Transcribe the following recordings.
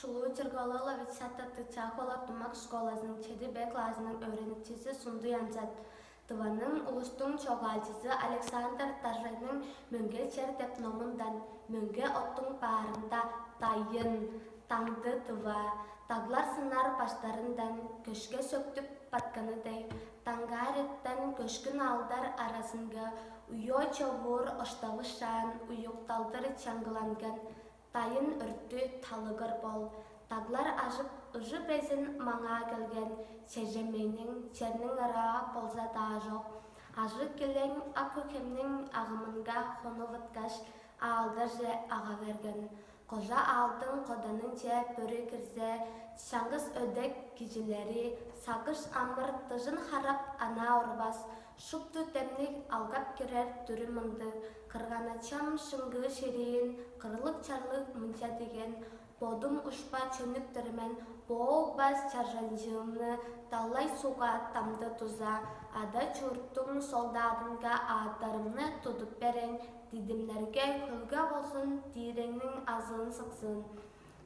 Шулуу Черголова Витсата Тычахола Тумак школасының чеди Б классының öğrenicisi Сунду Янчат. Тыванның улустың чоғалчысы Александр Таржайның мөңге чер деп номындан мөңге оттың парында тайын, таңды тыва, таглар сынар баштарындан көшке сөктіп патканыдай, таңгареттен көшкін алдар арасынға уйо човур оштавышан уюкталдыр чаңгыланган, тайын үртті талығыр бол. Таглар ажып ұжы безін маңа келген, чежеменің чернің ыра болса да жоқ. Ажы келен акөкемнің ағымынға хону выткаш аалдар же аға берген. Қожа алдың қоданын же бөрі кірсе, шаңғыс өдек кежелері, сағыш амыр тұжын харап ана орбас, шупту темнік алғап керер түрі мұнды, қырғаначам шыңғы шерейін, қырлық чарлық мұнча деген, бодым ұшпа чөнүктөрүмен боол бас чаржанжымны талай суга тамды туза, ада чурттун солдатынга ааттарымны тудуп берен, дидимлерге хөлгө болсун тиреңнин азын сыксын.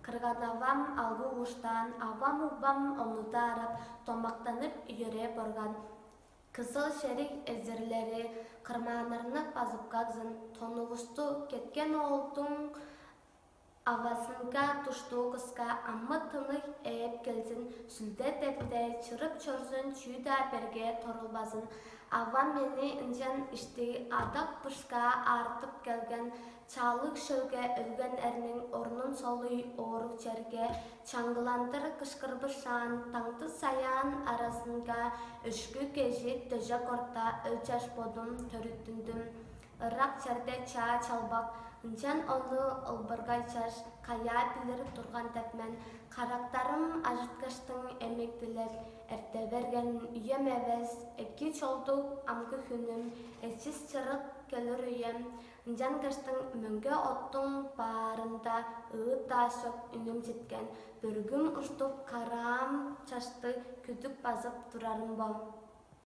Кырган авам алгы уштан, авам убам онута арап, томактанып үйөрө борган. Кызыл шерик эзерлери кырмаанарны пазып кагзын, тонугусту кеткен оолтун авасынга туштуу кыска аммы тынык ээп келсин, сүлде тепте чырып чорсун чүйда берге торулбасын. Авам мени ынжан ишти адак бышка артып келген, чалык шөлгө өлгөн эрнин орнун солуй оорук жерге, чаңгыландыр кышкырбышан, таңты саян арасынга өшкү кежи төжөк орта өлчаш бодум төрүттүндүм. Ырак жерде чаа чалбак, ынчан оны ылбыргай чаш, кая билер турган тепмен, карактарым ажыткаштың эмектилер, эрте берген үйем эвес, эки чолдук амгы хүнүм, эсис чырык келер үйем, ынчан каштың мөңгө оттың баарында ыыт таасок үнүм жеткен, бүргүм уштуп караам чашты күдүк базып турарым бол.